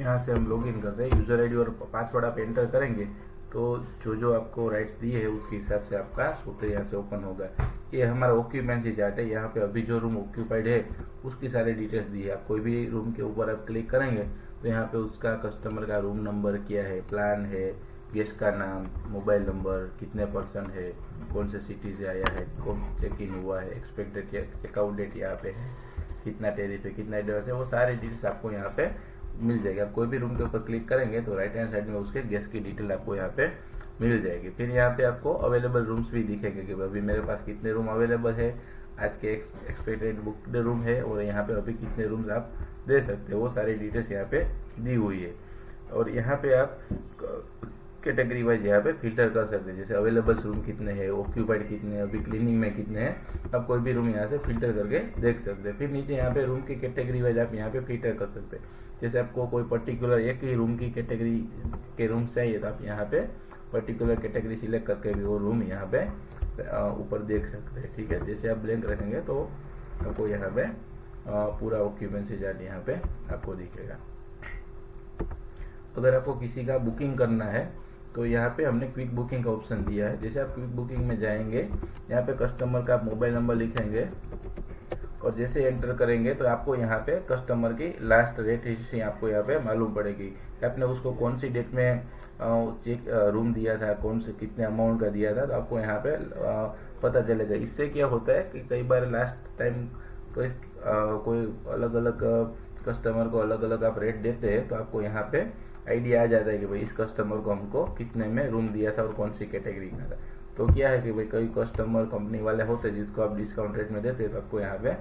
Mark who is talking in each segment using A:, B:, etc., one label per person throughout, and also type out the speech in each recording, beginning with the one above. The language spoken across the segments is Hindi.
A: यहाँ से हम लॉग इन करते हैं। यूज़र आईडी और पासवर्ड आप एंटर करेंगे तो जो जो आपको राइट्स दिए है उसके हिसाब से आपका सूत्र यहाँ से ओपन होगा। ये हमारा ऑक्यूपेंसी चार्ट है। यहाँ पे अभी जो रूम ऑक्यूपाइड है उसकी सारी डिटेल्स दी है। आप कोई भी रूम के ऊपर आप क्लिक करेंगे तो यहाँ पे उसका कस्टमर का रूम नंबर क्या है, प्लान है, गेस्ट का नाम, मोबाइल नंबर, कितने पर्सन है, कौन से सिटी से आया है, कौन चेक इन हुआ है, एक्सपेक्टेड चेकआउट डेट यहाँ पे है, कितना टैरिफ है, कितना एडवांस है, वो सारी डिटेल्स आपको यहाँ पे मिल जाएगी। आप कोई भी रूम के ऊपर क्लिक करेंगे तो राइट हैंड साइड में उसके गेस्ट की डिटेल आपको यहाँ पे मिल जाएगी। फिर यहाँ पे आपको अवेलेबल रूम्स भी दिखेंगे कि अभी मेरे पास कितने रूम अवेलेबल है, आज के एक्सपेक्टेड बुक्ड रूम है और यहाँ पे अभी कितने रूम्स आप दे सकते हो, वो सारी डिटेल्स यहाँ पे दी हुई है। और यहाँ पे आप कैटेगरी वाइज यहाँ पे फिल्टर कर सकते हैं, जैसे अवेलेबल रूम कितने हैं, ऑक्यूपाइड कितने हैं, अभी क्लीनिंग में कितने हैं, आप कोई भी रूम यहाँ से फिल्टर करके देख सकते हैं। फिर नीचे यहाँ पे रूम की कैटेगरी वाइज आप यहाँ पे फिल्टर कर सकते हैं। जैसे आपको कोई पर्टिकुलर एक ही रूम की कैटेगरी के रूम्स चाहिए तो आप यहाँ पे पर्टिकुलर कैटेगरी सिलेक्ट करके भी वो रूम यहाँ पे ऊपर देख सकते हैं। ठीक है, जैसे आप ब्लैंक रखेंगे तो आपको यहाँ पे पूरा ऑक्यूपेंसी चार्ट यहाँ पे आपको दिखेगा। अगर आपको किसी का बुकिंग करना है तो यहाँ पे हमने क्विक बुकिंग का ऑप्शन दिया है। जैसे आप क्विक बुकिंग में जाएंगे, यहाँ पे कस्टमर का आप मोबाइल नंबर लिखेंगे और जैसे एंटर करेंगे तो आपको यहाँ पे कस्टमर की लास्ट रेट हिस्ट्री आपको यहाँ पे मालूम पड़ेगी। आपने उसको कौन सी डेट में चेक रूम दिया था, कौन से कितने अमाउंट का दिया था, तो आपको यहाँ पे पता चलेगा। इससे क्या होता है कि कई बार लास्ट टाइम कोई अलग अलग कस्टमर को अलग अलग आप रेट देते हैं तो आपको यहाँ पे आइडिया आ जाता है कि भाई इस कस्टमर को हमको कितने में रूम दिया था और कौन सी कैटेगरी का था। तो क्या है कि भाई कई कस्टमर कंपनी वाले होते हैं जिसको आप डिस्काउंट रेट में देते हैं, तो आपको यहाँ पे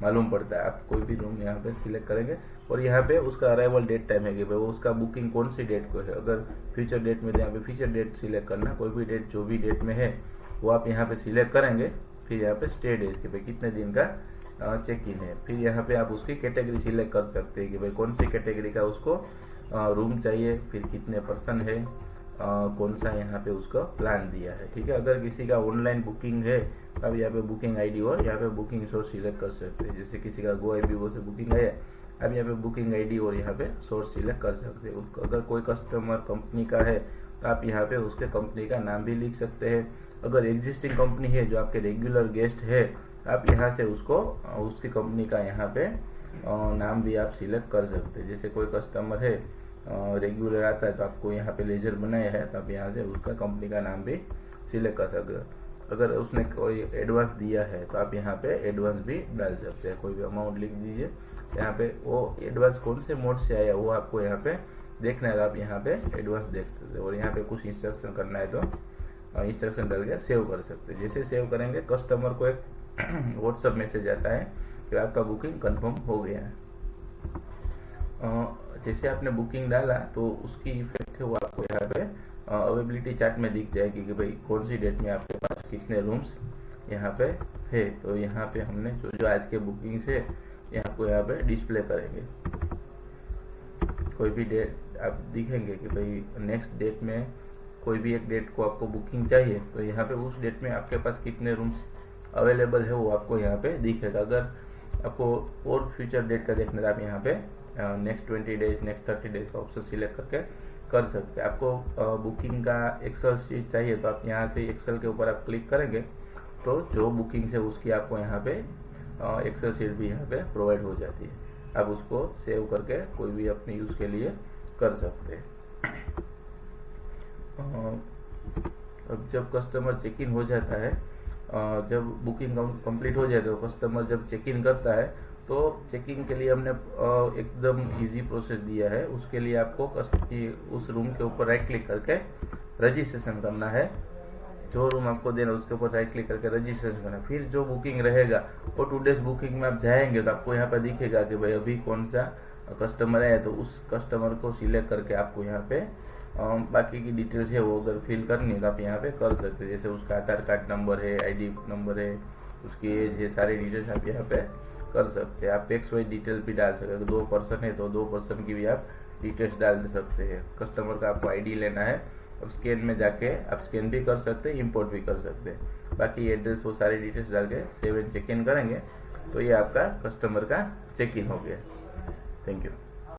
A: मालूम पड़ता है। आप कोई भी रूम यहाँ पे सिलेक्ट करेंगे और यहाँ पे उसका अराइवल डेट टाइम है कि भाई वो उसका बुकिंग कौन सी डेट को है। अगर फ्यूचर डेट में यहाँ पे फ्यूचर डेट सिलेक्ट करना, कोई भी डेट जो भी डेट में है वो आप यहाँ पे सिलेक्ट करेंगे। फिर यहाँ पे स्टे डेज के भाई कितने दिन का चेक इन है। फिर यहाँ पे आप उसकी कैटेगरी सिलेक्ट कर सकते हैं कि भाई कौन सी कैटेगरी का उसको रूम चाहिए, फिर कितने पर्सन है, कौन सा यहाँ पे उसका प्लान दिया है। ठीक है, अगर किसी का ऑनलाइन बुकिंग है तो आप यहाँ पे बुकिंग आईडी और यहाँ पे बुकिंग सोर्स सिलेक्ट कर सकते हैं। जैसे किसी का GoIbibo से बुकिंग आया, आप यहाँ पे बुकिंग आईडी और यहाँ पे सोर्स सिलेक्ट कर सकते हैं। अगर कोई कस्टमर कंपनी का है तो आप यहाँ पे उसके कंपनी का नाम भी लिख सकते हैं। अगर एग्जिस्टिंग कंपनी है जो आपके रेगुलर गेस्ट है, आप यहाँ से उसको उसकी कंपनी का यहाँ पे नाम भी आप सिलेक्ट कर सकते हैं। जैसे कोई कस्टमर है रेगुलर आता है तो आपको यहाँ पे लेजर बनाया है तो आप यहाँ से उसका कंपनी का नाम भी सिलेक्ट कर सकते हैं। अगर उसने कोई एडवांस दिया है तो आप यहाँ पे एडवांस भी डाल सकते हैं, कोई भी अमाउंट लिख दीजिए। यहाँ पे वो एडवांस कौन से मोड से आया वो आपको यहाँ पे देखना है, आप यहाँ पे एडवांस देख सकते हैं। और यहाँ पे कुछ इंस्ट्रक्शन करना है तो इंस्ट्रक्शन डाल के सेव कर सकते हैं। जैसे सेव करेंगे कस्टमर को एक व्हाट्सएप मैसेज आता है कि आपका बुकिंग कंफर्म हो गया है। जैसे आपने बुकिंग डाला तो उसकी इफेक्ट है वो आपको यहाँ पे अवेलेबिलिटी चार्ट में दिख जाएगी कि भाई कौन सी डेट में आपके पास कितने रूम्स यहाँ पे है। तो यहाँ पे हमने जो जो आज के बुकिंग्स है आपको यहाँ पे डिस्प्ले करेंगे। कोई भी डेट आप दिखेंगे कि भाई नेक्स्ट डेट में कोई भी एक डेट को आपको बुकिंग चाहिए तो यहाँ पे उस डेट में आपके पास कितने रूम्स अवेलेबल है वो आपको यहाँ पे दिखेगा। अगर आपको और फ्यूचर डेट का देखना है आप यहाँ पे नेक्स्ट 20 डेज, नेक्स्ट 30 डेज का ऑप्शन सिलेक्ट करके कर सकते हैं। आपको बुकिंग का एक्सेल शीट चाहिए तो आप यहाँ से एक्सेल के ऊपर आप क्लिक करेंगे तो जो बुकिंग्स है उसकी आपको यहाँ पे एक्सेल शीट भी यहाँ पे प्रोवाइड हो जाती है। आप उसको सेव करके कोई भी अपने यूज़ के लिए कर सकते हैं। अब जब कस्टमर चेक इन हो जाता है, जब बुकिंग कंप्लीट हो जाता है, कस्टमर जब चेक इन करता है तो चेकिंग के लिए हमने एकदम इजी प्रोसेस दिया है। उसके लिए आपको उस रूम के ऊपर राइट क्लिक करके रजिस्ट्रेशन करना है। जो रूम आपको देना उसके ऊपर राइट क्लिक करके रजिस्ट्रेशन करना है। फिर जो बुकिंग रहेगा वो टूडेज बुकिंग में आप जाएंगे तो आपको यहाँ पर दिखेगा कि भाई अभी कौन सा कस्टमर है, तो उस कस्टमर को सिलेक्ट करके आपको यहाँ पे बाकी की डिटेल्स है वो अगर फिल करनी है तो आप यहाँ पे कर सकते हैं। जैसे उसका आधार कार्ड नंबर है, ID नंबर है, उसकी एज है, सारी डिटेल्स आप यहाँ पे कर सकते हैं। आप एक्स वाई डिटेल भी डाल सकते हैं। अगर 2 पर्सन है तो 2 पर्सन की भी आप डिटेल्स डाल सकते हैं। कस्टमर का आपको ID लेना है, अब स्कैन में जाके आप स्कैन भी कर सकते हैं, इंपोर्ट भी कर सकते हैं। बाकी एड्रेस वो सारी डिटेल्स डाल के सेव एंड चेक इन करेंगे तो ये आपका कस्टमर का चेक इन हो गया। Thank you.